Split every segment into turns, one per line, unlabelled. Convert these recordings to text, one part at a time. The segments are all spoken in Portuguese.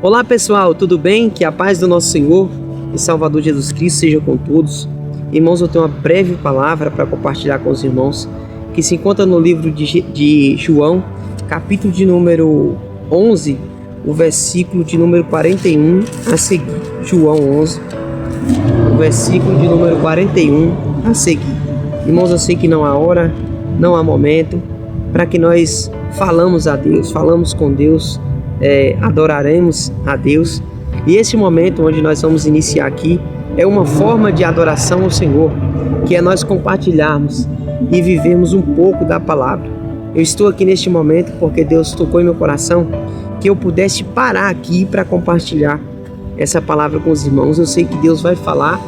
Olá pessoal, tudo bem? Que a paz do nosso Senhor e Salvador Jesus Cristo seja com todos. Irmãos, eu tenho uma breve palavra para compartilhar com os irmãos que se encontra no livro de João, capítulo de número 11, o versículo de número 41 a seguir. João 11, o versículo de número 41 a seguir. Irmãos, eu sei que não há hora, não há momento para que nós falamos a Deus, falamos com Deus, adoraremos a Deus. E esse momento onde nós vamos iniciar aqui é uma forma de adoração ao Senhor, que é nós compartilharmos e vivermos um pouco da palavra. Eu estou aqui neste momento porque Deus tocou em meu coração que eu pudesse parar aqui para compartilhar essa palavra com os irmãos. Eu sei que Deus vai falar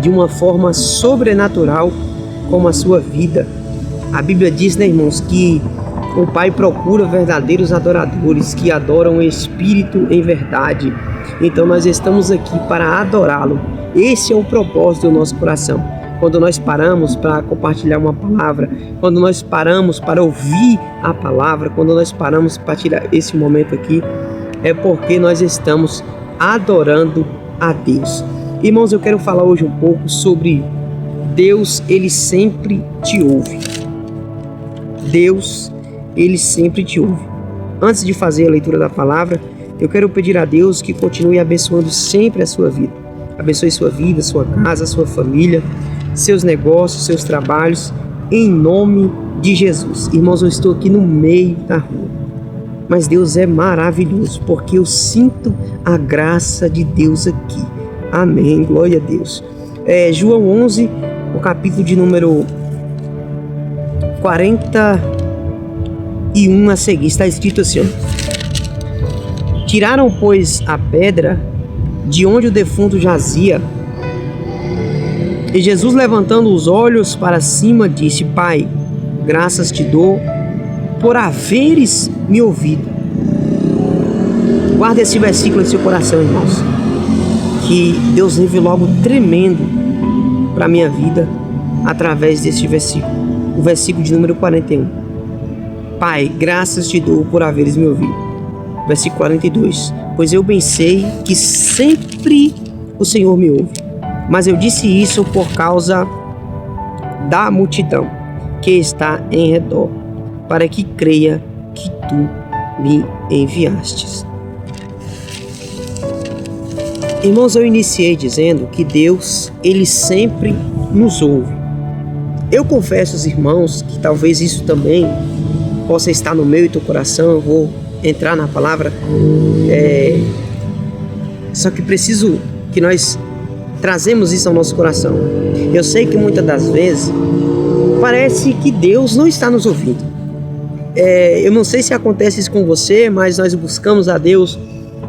de uma forma sobrenatural com a sua vida. A Bíblia diz, né, irmãos, que o Pai procura verdadeiros adoradores que adoram o Espírito em verdade. Então nós estamos aqui para adorá-lo. Esse é o propósito do nosso coração. Quando nós paramos para compartilhar uma palavra, quando nós paramos para ouvir a palavra, quando nós paramos para tirar esse momento aqui, é porque nós estamos adorando a Deus. Irmãos, eu quero falar hoje um pouco sobre Deus, Ele sempre te ouve. Deus, Ele sempre te ouve. Antes de fazer a leitura da palavra, eu quero pedir a Deus que continue abençoando sempre a sua vida. Abençoe sua vida, sua casa, sua família, seus negócios, seus trabalhos, em nome de Jesus. Irmãos, eu estou aqui no meio da rua, mas Deus é maravilhoso, porque eu sinto a graça de Deus aqui. Amém, glória a Deus. João 11, o capítulo de número 41 a seguir, está escrito assim, ó: Tiraram, pois, a pedra de onde o defunto jazia, e Jesus, levantando os olhos para cima, disse: Pai, graças te dou por haveres me ouvido. Guarda esse versículo em seu coração, irmãos, que Deus revelou algo tremendo para a minha vida através desse versículo, o versículo de número 41. Pai, graças te dou por haveres me ouvido. Versículo 42. Pois eu bem sei que sempre o Senhor me ouve, mas eu disse isso por causa da multidão que está em redor, para que creia que tu me enviastes. Irmãos, eu iniciei dizendo que Deus, Ele sempre nos ouve. Eu confesso aos irmãos que talvez isso também possa estar no meu e teu coração. Eu vou entrar na palavra, só que preciso que nós trazemos isso ao nosso coração. Eu sei que muitas das vezes parece que Deus não está nos ouvindo. Eu não sei se acontece isso com você, mas nós buscamos a Deus,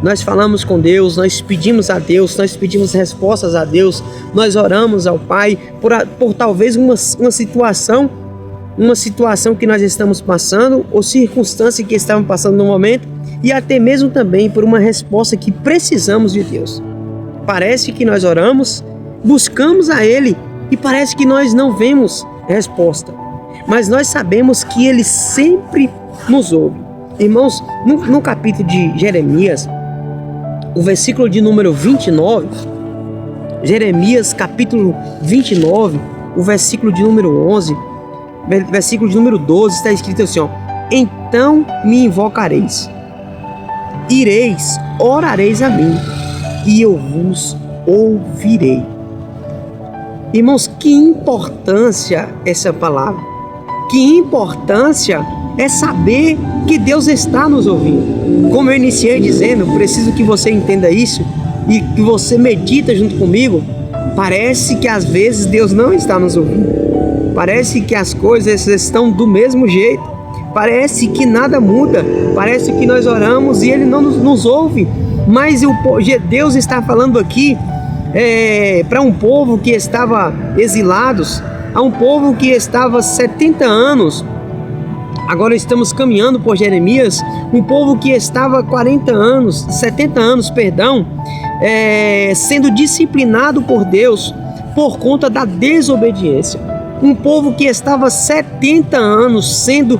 nós falamos com Deus, nós pedimos a Deus, nós pedimos respostas a Deus, nós oramos ao Pai por talvez uma situação que nós estamos passando, ou circunstância que estamos passando no momento, e até mesmo também por uma resposta que precisamos de Deus. Parece que nós oramos, buscamos a Ele, e parece que nós não vemos resposta, mas nós sabemos que Ele sempre nos ouve. Irmãos, no capítulo de Jeremias, o versículo de número 29, Jeremias capítulo 29, o versículo de número 11, versículo de número 12, está escrito assim, ó: Então me invocareis, ireis, orareis a mim, e eu vos ouvirei. Irmãos, que importância essa palavra, que importância é saber que Deus está nos ouvindo. Como eu iniciei dizendo, preciso que você entenda isso e que você medita junto comigo. Parece que às vezes Deus não está nos ouvindo. Parece que as coisas estão do mesmo jeito. Parece que nada muda. Parece que nós oramos e Ele não nos ouve. Mas Deus está falando aqui para um povo que estava exilados, a um povo que estava 70 anos. Agora estamos caminhando por Jeremias, um povo que estava 70 anos, sendo disciplinado por Deus por conta da desobediência. Um povo que estava 70 anos sendo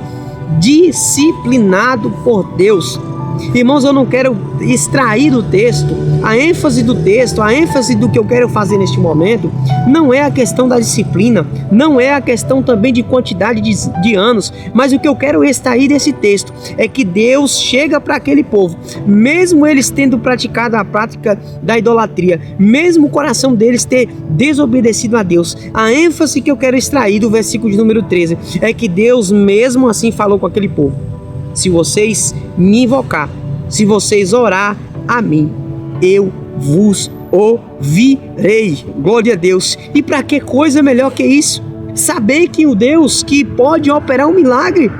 disciplinado por Deus. Irmãos, eu não quero extrair do texto, a ênfase do texto, a ênfase do que eu quero fazer neste momento, não é a questão da disciplina, não é a questão também de quantidade de anos, mas o que eu quero extrair desse texto é que Deus chega para aquele povo, mesmo eles tendo praticado a prática da idolatria, mesmo o coração deles ter desobedecido a Deus, a ênfase que eu quero extrair do versículo de número 13 é que Deus mesmo assim falou com aquele povo: se vocês me invocar, se vocês orar a mim, eu vos ouvirei. Glória a Deus. E para que coisa melhor que isso? Saber que o Deus que pode operar um milagre,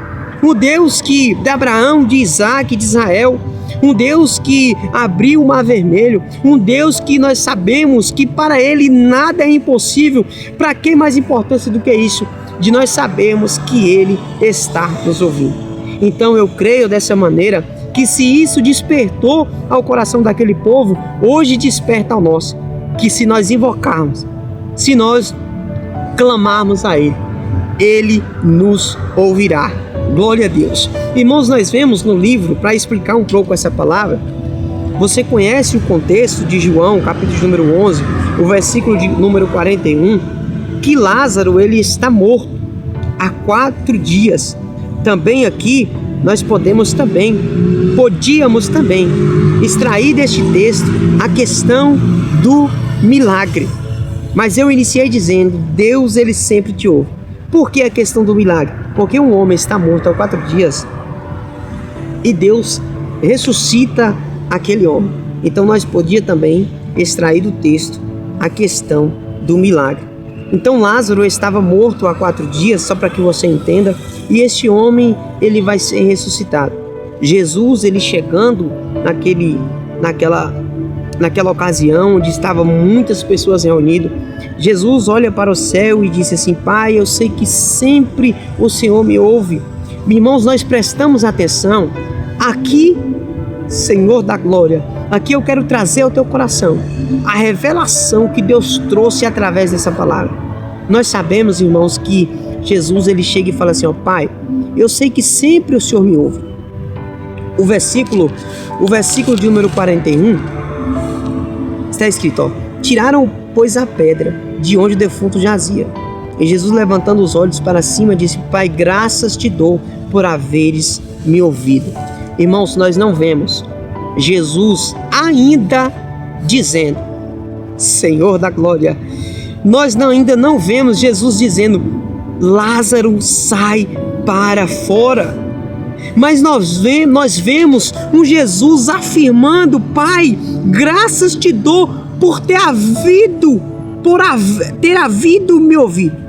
o Deus que de Abraão, de Isaac, de Israel, um Deus que abriu o mar vermelho, um Deus que nós sabemos que para ele nada é impossível. Para que mais importância do que isso? De nós sabermos que ele está nos ouvindo. Então eu creio dessa maneira que se isso despertou ao coração daquele povo, hoje desperta ao nosso, que se nós invocarmos, se nós clamarmos a ele, ele nos ouvirá. Glória a Deus. Irmãos, nós vemos no livro, para explicar um pouco essa palavra, você conhece o contexto de João, capítulo de número 11, o versículo de número 41, que Lázaro ele está morto há 4 dias. Também aqui nós podíamos também extrair deste texto a questão do milagre. Mas eu iniciei dizendo, Deus ele sempre te ouve. Por que a questão do milagre? Porque um homem está morto há 4 dias e Deus ressuscita aquele homem. Então nós podíamos também extrair do texto a questão do milagre. Então Lázaro estava morto há 4 dias, só para que você entenda, e este homem ele vai ser ressuscitado. Jesus ele chegando naquela ocasião onde estavam muitas pessoas reunidas, Jesus olha para o céu e disse assim: Pai, eu sei que sempre o Senhor me ouve. Irmãos, nós prestamos atenção aqui, Senhor da glória. Aqui eu quero trazer ao teu coração a revelação que Deus trouxe através dessa palavra. Nós sabemos, irmãos, que Jesus ele chega e fala assim: ó Pai, eu sei que sempre o Senhor me ouve. O versículo de número 41 está escrito, ó: tiraram, pois, a pedra de onde o defunto jazia. E Jesus, levantando os olhos para cima, disse: Pai, graças te dou por haveres me ouvido. Irmãos, nós não vemos Jesus ainda dizendo, Senhor da glória, nós ainda não vemos Jesus dizendo, Lázaro, sai para fora. Mas nós vemos um Jesus afirmando: Pai, graças te dou por ter havido me ouvido.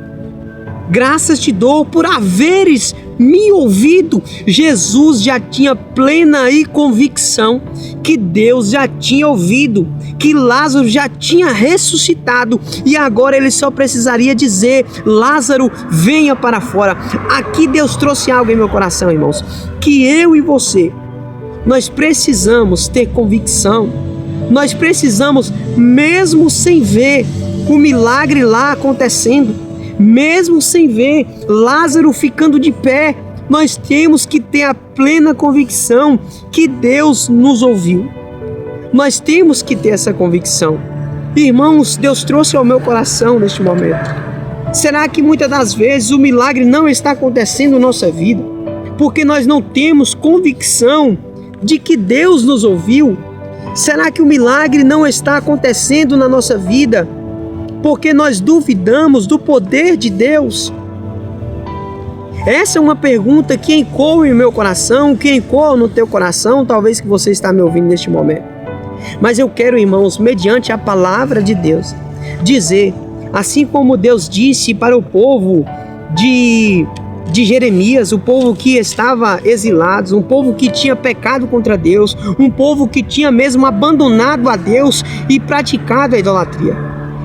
Graças te dou por haveres me ouvido. Jesus já tinha plena convicção que Deus já tinha ouvido, que Lázaro já tinha ressuscitado e agora ele só precisaria dizer: Lázaro, venha para fora. Aqui Deus trouxe algo em meu coração, irmãos, que eu e você, nós precisamos ter convicção. Nós precisamos, mesmo sem ver o milagre lá acontecendo, mesmo sem ver Lázaro ficando de pé, nós temos que ter a plena convicção que Deus nos ouviu. Nós temos que ter essa convicção. Irmãos, Deus trouxe ao meu coração neste momento. Será que muitas das vezes o milagre não está acontecendo na nossa vida porque nós não temos convicção de que Deus nos ouviu? Será que o milagre não está acontecendo na nossa vida porque nós duvidamos do poder de Deus? Essa é uma pergunta que ecoa em meu coração, que ecoa no teu coração, talvez que você está me ouvindo neste momento. Mas eu quero, irmãos, mediante a palavra de Deus, dizer, assim como Deus disse para o povo de Jeremias, o povo que estava exilado, um povo que tinha pecado contra Deus, um povo que tinha mesmo abandonado a Deus e praticado a idolatria.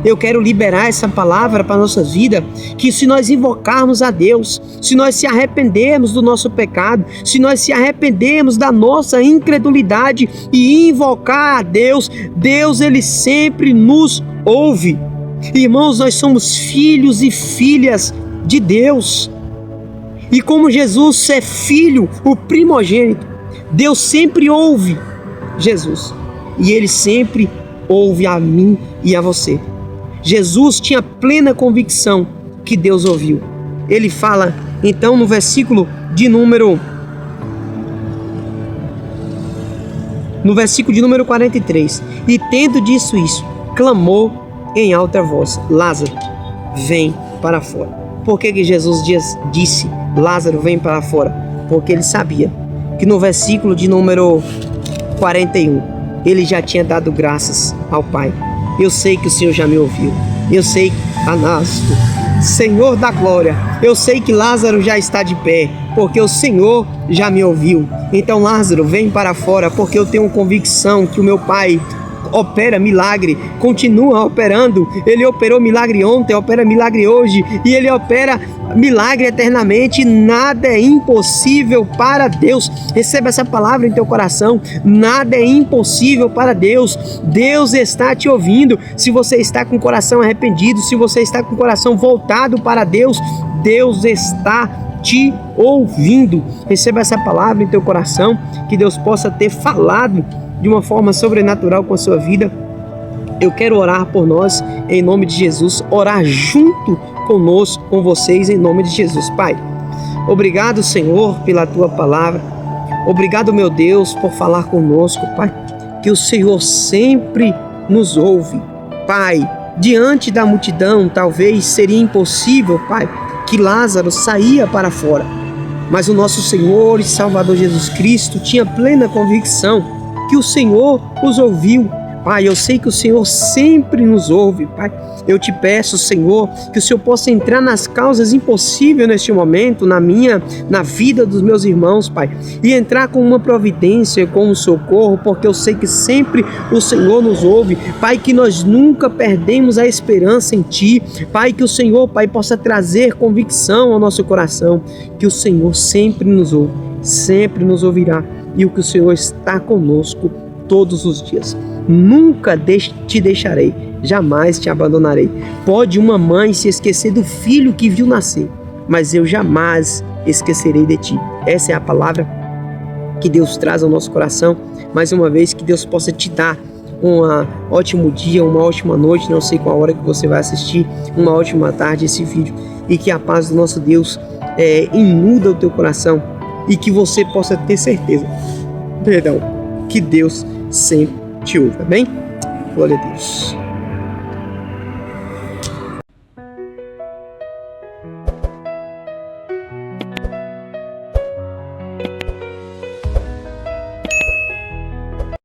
Eu quero liberar essa palavra para a nossa vida, que se nós invocarmos a Deus, se nós se arrependermos do nosso pecado, se nós se arrependermos da nossa incredulidade e invocar a Deus, Deus ele sempre nos ouve. Irmãos, nós somos filhos e filhas de Deus. E como Jesus é filho, o primogênito, Deus sempre ouve Jesus. E Ele sempre ouve a mim e a você. Jesus tinha plena convicção que Deus ouviu. Ele fala, então, no versículo de número 43. E tendo dito isso, clamou em alta voz: Lázaro, vem para fora. Por que Jesus disse: Lázaro, vem para fora? Porque ele sabia que no versículo de número 41, ele já tinha dado graças ao Pai. Eu sei que o Senhor já me ouviu. Eu sei, Anasto, Senhor da glória, eu sei que Lázaro já está de pé, porque o Senhor já me ouviu. Então, Lázaro, vem para fora, porque eu tenho convicção que o meu Pai opera milagre, continua operando. Ele operou milagre ontem, opera milagre hoje, e Ele opera milagre eternamente. Nada é impossível para Deus. Receba essa palavra em teu coração. Nada é impossível para Deus. Deus está te ouvindo. Se você está com o coração arrependido, se você está com o coração voltado para Deus, Deus está te ouvindo. Receba essa palavra em teu coração, que Deus possa ter falado de uma forma sobrenatural com a sua vida. Eu quero orar por nós em nome de Jesus, orar junto conosco, com vocês em nome de Jesus. Pai, obrigado, Senhor, pela tua palavra. Obrigado, meu Deus, por falar conosco, Pai, que o Senhor sempre nos ouve. Pai, diante da multidão, talvez seria impossível, Pai, que Lázaro saía para fora, mas o nosso Senhor e Salvador Jesus Cristo tinha plena convicção que o Senhor os ouviu. Pai, eu sei que o Senhor sempre nos ouve, Pai. Eu te peço, Senhor, que o Senhor possa entrar nas causas impossíveis neste momento, na vida dos meus irmãos, Pai, e entrar com uma providência, com um socorro, porque eu sei que sempre o Senhor nos ouve. Pai, que nós nunca perdemos a esperança em Ti. Pai, que o Senhor, Pai, possa trazer convicção ao nosso coração, que o Senhor sempre nos ouve, sempre nos ouvirá, e o que o Senhor está conosco todos os dias. Nunca te deixarei, jamais te abandonarei. Pode uma mãe se esquecer do filho que viu nascer, mas eu jamais esquecerei de ti. Essa é a palavra que Deus traz ao nosso coração. Mais uma vez, que Deus possa te dar um ótimo dia, uma ótima noite, não sei qual hora que você vai assistir, uma ótima tarde esse vídeo, e que a paz do nosso Deus inunda o teu coração, e que você possa ter certeza, que Deus sempre te ouve, amém? Glória a Deus.